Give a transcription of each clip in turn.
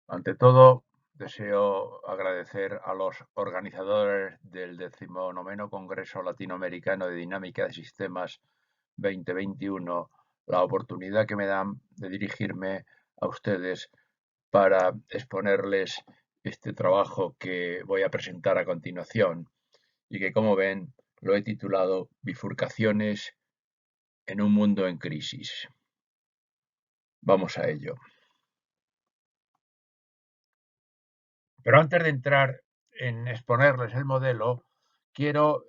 Ante todo, deseo agradecer a los organizadores del 19º Congreso Latinoamericano de Dinámica de Sistemas 2021 la oportunidad que me dan de dirigirme a ustedes para exponerles este trabajo que voy a presentar a continuación y que, como ven, lo he titulado Bifurcaciones en un mundo en crisis. Vamos a ello. Pero antes de entrar en exponerles el modelo, quiero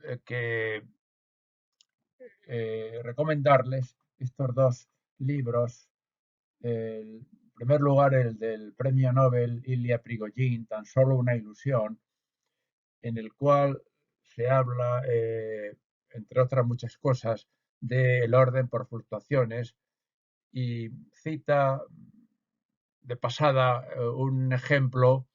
recomendarles estos dos libros. En primer lugar, el del premio Nobel Ilya Prigogine, Tan solo una ilusión, en el cual se habla, entre otras muchas cosas, del orden por fluctuaciones y cita de pasada un ejemplo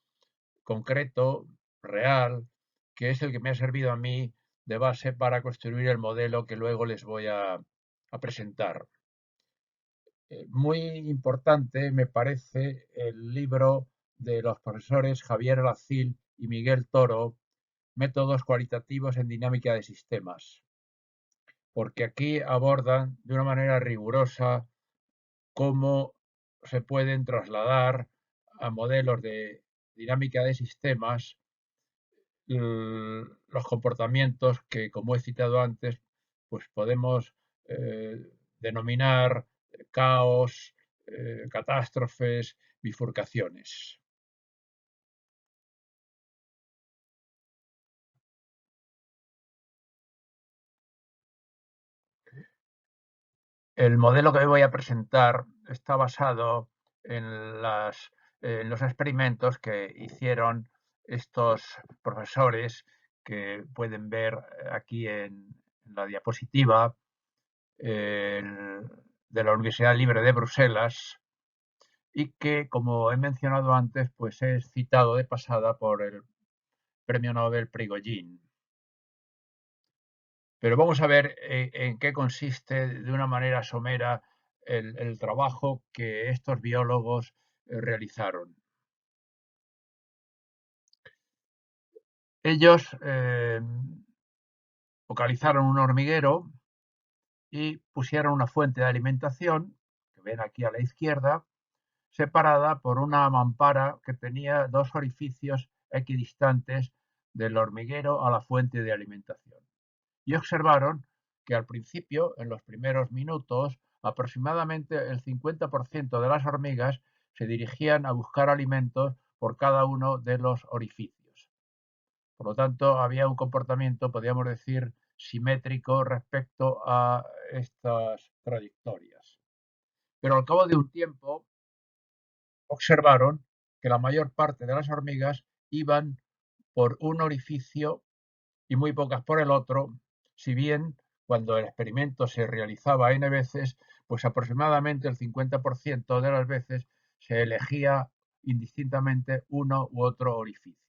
concreto, real, que es el que me ha servido a mí de base para construir el modelo que luego les voy a presentar. Muy importante me parece el libro de los profesores Javier Lacil y Miguel Toro, Métodos cualitativos en dinámica de sistemas, porque aquí abordan de una manera rigurosa cómo se pueden trasladar a modelos de dinámica de sistemas los comportamientos que, como he citado antes, pues podemos denominar caos, catástrofes, bifurcaciones. El modelo que voy a presentar está basado en, en los experimentos que hicieron estos profesores que pueden ver aquí en la diapositiva, de la Universidad Libre de Bruselas, y que, como he mencionado antes, pues es citado de pasada por el premio Nobel Prigogine. Pero vamos a ver en qué consiste de una manera somera el trabajo que estos biólogos realizaron. Ellos localizaron un hormiguero y pusieron una fuente de alimentación, que ven aquí a la izquierda, separada por una mampara que tenía dos orificios equidistantes del hormiguero a la fuente de alimentación. Y observaron que al principio, en los primeros minutos, aproximadamente el 50% de las hormigas se dirigían a buscar alimentos por cada uno de los orificios. Por lo tanto, había un comportamiento, podríamos decir, simétrico respecto a estas trayectorias. Pero al cabo de un tiempo, observaron que la mayor parte de las hormigas iban por un orificio y muy pocas por el otro, si bien cuando el experimento se realizaba n veces, pues aproximadamente el 50% de las veces se elegía indistintamente uno u otro orificio.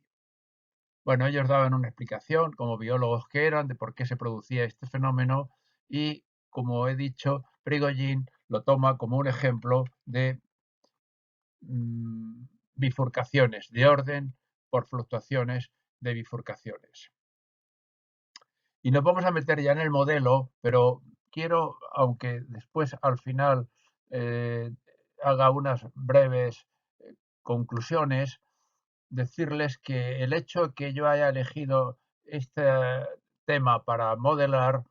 Bueno, ellos daban una explicación, como biólogos que eran, de por qué se producía este fenómeno y, como he dicho, Prigogine lo toma como un ejemplo de bifurcaciones de orden por fluctuaciones de bifurcaciones. Y nos vamos a meter ya en el modelo, pero quiero, aunque después al final eh, haga unas breves conclusiones, decirles que el hecho de que yo haya elegido este tema para modelar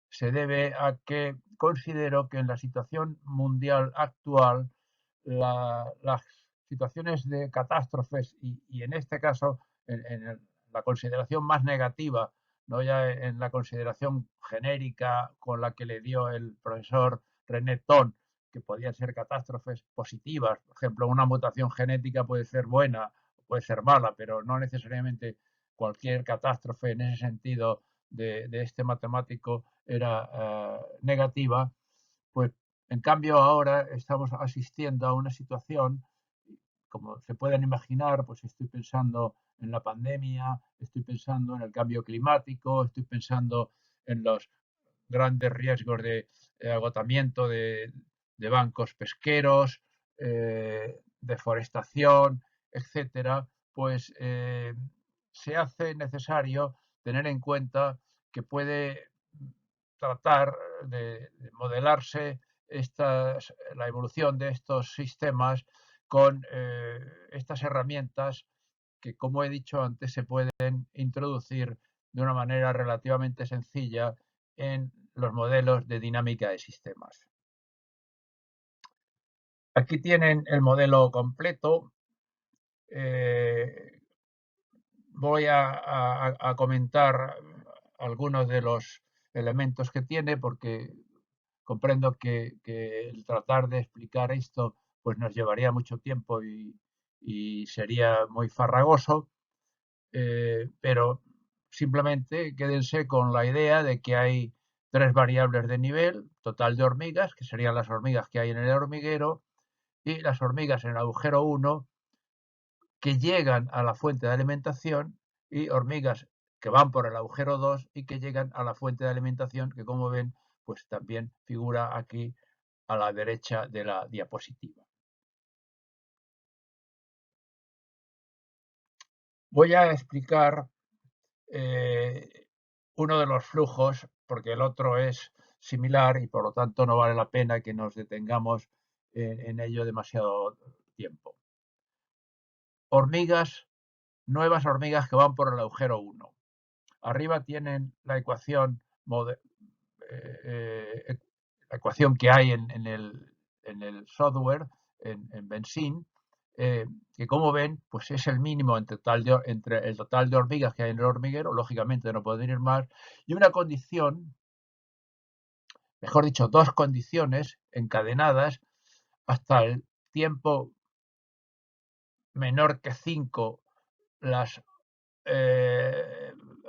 se debe a que considero que en la situación mundial actual las situaciones de catástrofes y en este caso en la consideración más negativa, no ya en la consideración genérica con la que le dio el profesor René Thon, que podían ser catástrofes positivas. Por ejemplo, una mutación genética puede ser buena o puede ser mala, pero no necesariamente cualquier catástrofe en ese sentido de este matemático era negativa. Pues en cambio ahora estamos asistiendo a una situación, como se pueden imaginar, pues estoy pensando en la pandemia, estoy pensando en el cambio climático, estoy pensando en los grandes riesgos de agotamiento de bancos pesqueros, deforestación, etcétera, pues se hace necesario tener en cuenta que puede tratar de modelarse la evolución de estos sistemas con estas herramientas que, como he dicho antes, se pueden introducir de una manera relativamente sencilla en los modelos de dinámica de sistemas. Aquí tienen el modelo completo. Voy a comentar algunos de los elementos que tiene porque comprendo que el tratar de explicar esto pues nos llevaría mucho tiempo y sería muy farragoso, pero simplemente quédense con la idea de que hay 3 variables de nivel, total de hormigas, que serían las hormigas que hay en el hormiguero, y las hormigas en el agujero 1 que llegan a la fuente de alimentación, y hormigas que van por el agujero 2 y que llegan a la fuente de alimentación, que como ven, pues también figura aquí a la derecha de la diapositiva. Voy a explicar uno de los flujos, porque el otro es similar y por lo tanto no vale la pena que nos detengamos en ello demasiado tiempo. Hormigas, nuevas hormigas que van por el agujero 1. Arriba tienen la ecuación, la ecuación que hay en el software, en Benzin, que como ven, pues es el mínimo entre el total de hormigas que hay en el hormiguero, lógicamente no pueden ir más, y una condición, mejor dicho, dos condiciones encadenadas hasta el tiempo menor que 5, las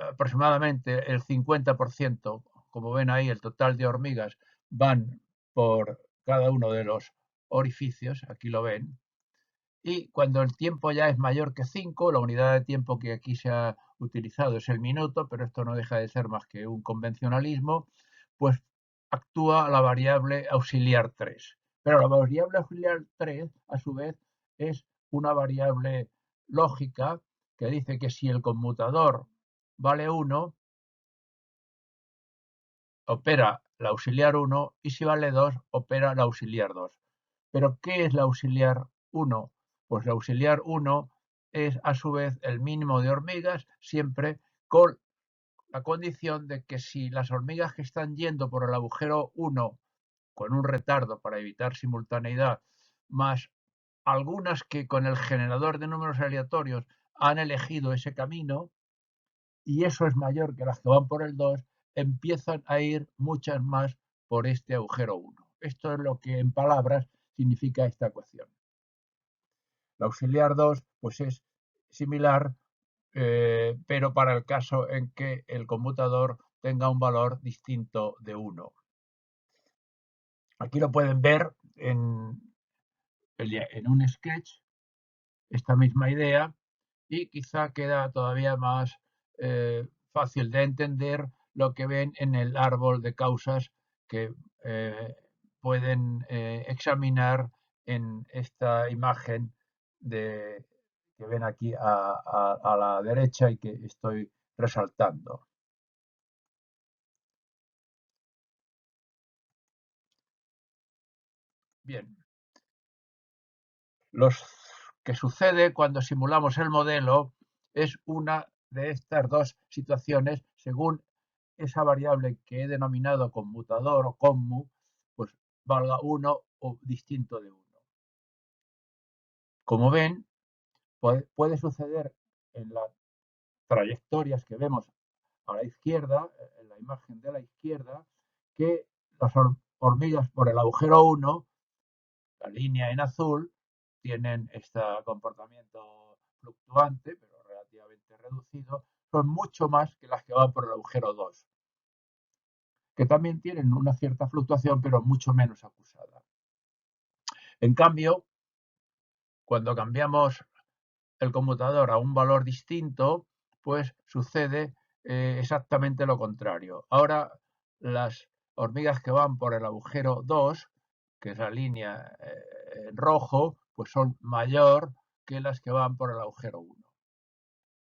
aproximadamente el 50%, como ven ahí, el total de hormigas van por cada uno de los orificios, aquí lo ven, y cuando el tiempo ya es mayor que 5, la unidad de tiempo que aquí se ha utilizado es el minuto, pero esto no deja de ser más que un convencionalismo, pues actúa la variable auxiliar 3. Pero la variable auxiliar 3, a su vez, es una variable lógica que dice que si el conmutador vale 1, opera la auxiliar 1 y si vale 2, opera la auxiliar 2. ¿Pero qué es la auxiliar 1? Pues la auxiliar 1 es a su vez el mínimo de hormigas, siempre con la condición de que si las hormigas que están yendo por el agujero 1 con un retardo para evitar simultaneidad, más algunas que con el generador de números aleatorios han elegido ese camino, y eso es mayor que las que van por el 2, empiezan a ir muchas más por este agujero 1. Esto es lo que en palabras significa esta ecuación. La auxiliar 2 pues es similar, pero para el caso en que el conmutador tenga un valor distinto de 1. Aquí lo pueden ver en un sketch, esta misma idea, y quizá queda todavía más fácil de entender lo que ven en el árbol de causas que pueden examinar en esta imagen que ven aquí a la derecha y que estoy resaltando. Bien, lo que sucede cuando simulamos el modelo es una de estas dos situaciones según esa variable que he denominado conmutador o conmu, pues valga 1 o distinto de 1. Como ven, puede suceder en las trayectorias que vemos a la izquierda, en la imagen de la izquierda, que las hormigas por el agujero 1, la línea en azul, tienen este comportamiento fluctuante, pero relativamente reducido, son mucho más que las que van por el agujero 2, que también tienen una cierta fluctuación, pero mucho menos acusada. En cambio, cuando cambiamos el conmutador a un valor distinto, pues sucede exactamente lo contrario. Ahora las hormigas que van por el agujero 2, que es la línea en rojo, pues son mayor que las que van por el agujero 1.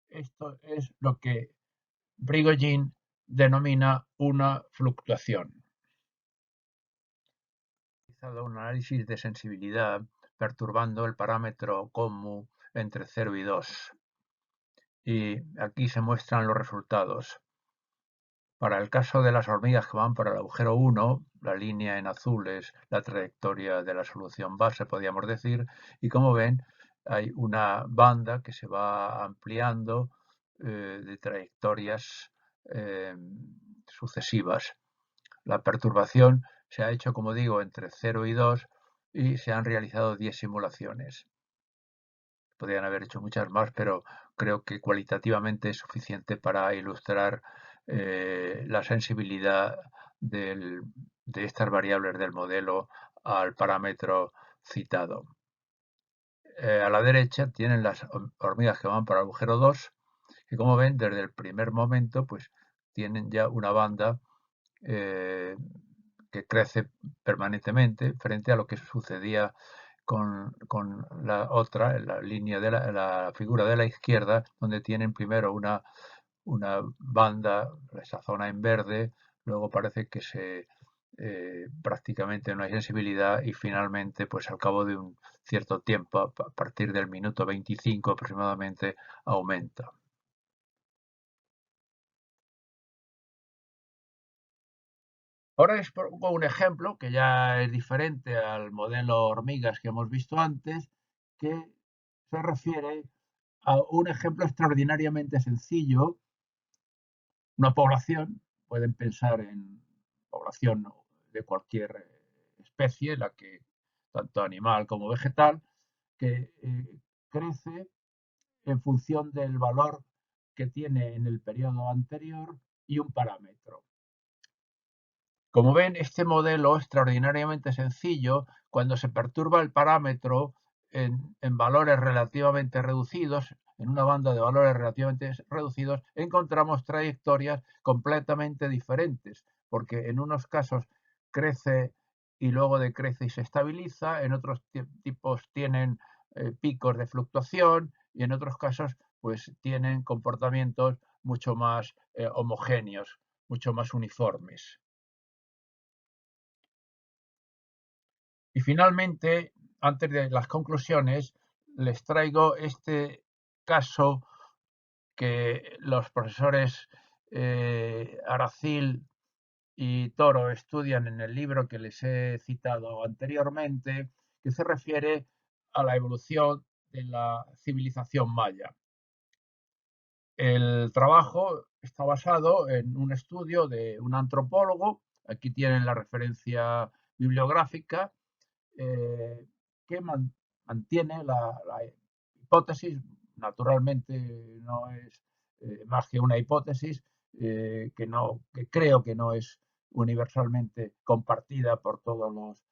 Esto es lo que Prigogine denomina una fluctuación. Realizado un análisis de sensibilidad perturbando el parámetro COMMU entre 0 y 2. Y aquí se muestran los resultados. Para el caso de las hormigas que van por el agujero 1, la línea en azul es la trayectoria de la solución base, podríamos decir, y como ven, hay una banda que se va ampliando de trayectorias sucesivas. La perturbación se ha hecho, como digo, entre 0 y 2 y se han realizado 10 simulaciones. Podrían haber hecho muchas más, pero creo que cualitativamente es suficiente para ilustrar la sensibilidad de estas variables del modelo al parámetro citado. A la derecha tienen las hormigas que van para el agujero 2, que como ven, desde el primer momento, pues tienen ya una banda que crece permanentemente frente a lo que sucedía con la otra, la línea de la figura de la izquierda, donde tienen primero una banda, esa zona en verde, luego parece que prácticamente no hay sensibilidad y finalmente, pues al cabo de un cierto tiempo, a partir del minuto 25 aproximadamente, aumenta. Ahora les pongo un ejemplo que ya es diferente al modelo hormigas que hemos visto antes, que se refiere a un ejemplo extraordinariamente sencillo, una población, pueden pensar en población de cualquier especie, la que tanto animal como vegetal, que crece en función del valor que tiene en el periodo anterior y un parámetro. Como ven, este modelo extraordinariamente sencillo, cuando se perturba el parámetro en valores relativamente reducidos, en una banda de valores relativamente reducidos, encontramos trayectorias completamente diferentes, porque en unos casos crece y luego decrece y se estabiliza, en otros tipos tienen picos de fluctuación y en otros casos pues tienen comportamientos mucho más homogéneos, mucho más uniformes. Y finalmente, antes de las conclusiones, les traigo este caso que los profesores Aracil y Toro estudian en el libro que les he citado anteriormente, que se refiere a la evolución de la civilización maya. El trabajo está basado en un estudio de un antropólogo, aquí tienen la referencia bibliográfica, que mantiene la hipótesis, naturalmente no es más que una hipótesis que creo que no es universalmente compartida por todos los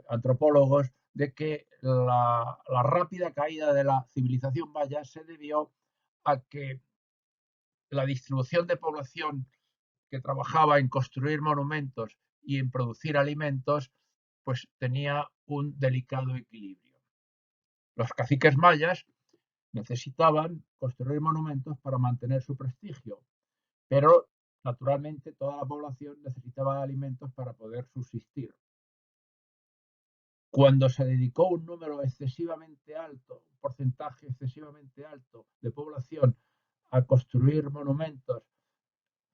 antropólogos, de que la rápida caída de la civilización maya se debió a que la distribución de población que trabajaba en construir monumentos y en producir alimentos, pues tenía un delicado equilibrio. Los caciques mayas necesitaban construir monumentos para mantener su prestigio, pero naturalmente toda la población necesitaba alimentos para poder subsistir. Cuando se dedicó un número excesivamente alto, un porcentaje excesivamente alto de población a construir monumentos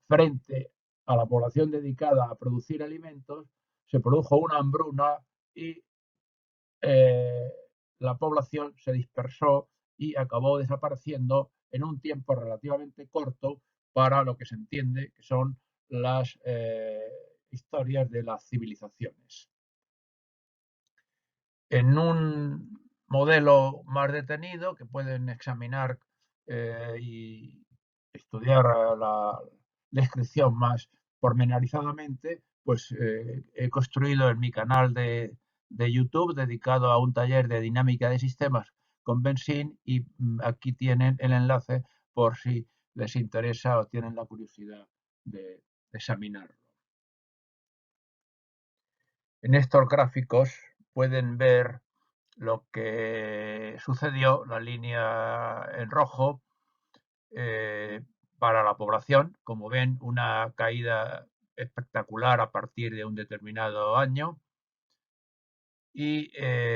frente a la población dedicada a producir alimentos, se produjo una hambruna y la población se dispersó y acabó desapareciendo en un tiempo relativamente corto para lo que se entiende que son las historias de las civilizaciones. En un modelo más detenido que pueden examinar y estudiar la descripción más pormenorizadamente, pues he construido en mi canal de YouTube dedicado a un taller de dinámica de sistemas con Benzin y aquí tienen el enlace por si les interesa o tienen la curiosidad de examinarlo. En estos gráficos pueden ver lo que sucedió, la línea en rojo, eh, para la población. Como ven, una caída espectacular a partir de un determinado año. Y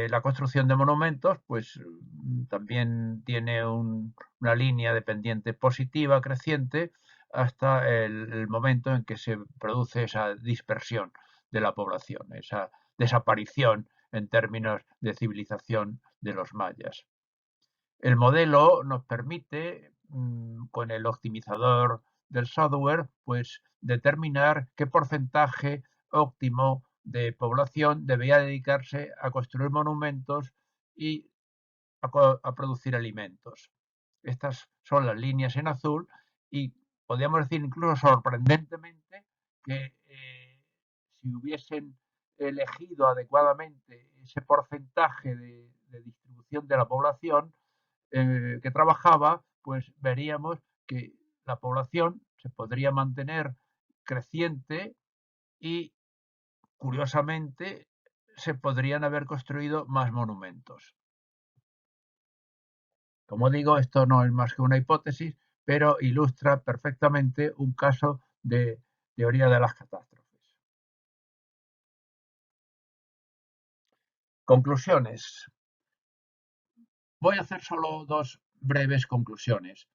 la construcción de monumentos, pues también tiene una línea de pendiente positiva creciente hasta el momento en que se produce esa dispersión de la población, esa desaparición en términos de civilización de los mayas. El modelo nos permite, con el optimizador del software, pues determinar qué porcentaje óptimo de población debería dedicarse a construir monumentos y a producir alimentos. Estas son las líneas en azul y podríamos decir incluso sorprendentemente que si hubiesen elegido adecuadamente ese porcentaje de distribución de la población, que trabajaba, pues veríamos que la población se podría mantener creciente y, curiosamente, se podrían haber construido más monumentos. Como digo, esto no es más que una hipótesis, pero ilustra perfectamente un caso de teoría de las catástrofes. Conclusiones. Voy a hacer solo dos breves conclusiones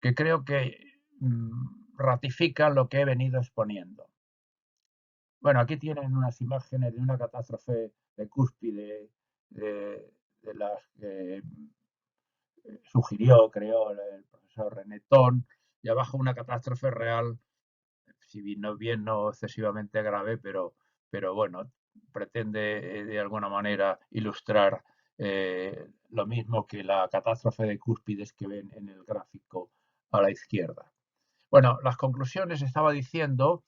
que creo que ratifican lo que he venido exponiendo. Bueno, aquí tienen unas imágenes de una catástrofe de cúspide de las que sugirió, creo, el profesor René Thon, y abajo una catástrofe real, si bien no excesivamente grave, pero bueno, pretende de alguna manera ilustrar lo mismo que la catástrofe de cúspides que ven en el gráfico a la izquierda. Bueno, las conclusiones, estaba diciendo,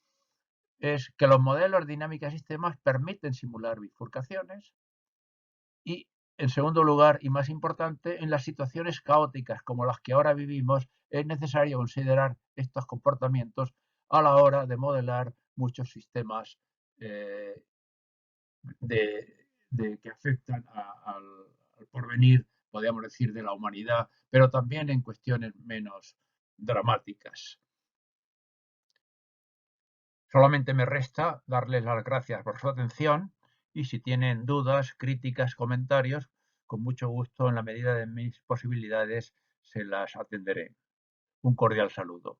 es que los modelos dinámica de sistemas permiten simular bifurcaciones y, en segundo lugar, y más importante, en las situaciones caóticas como las que ahora vivimos, es necesario considerar estos comportamientos a la hora de modelar muchos sistemas eh, que afectan al porvenir, podríamos decir, de la humanidad, pero también en cuestiones menos dramáticas. Solamente me resta darles las gracias por su atención y si tienen dudas, críticas, comentarios, con mucho gusto, en la medida de mis posibilidades, se las atenderé. Un cordial saludo.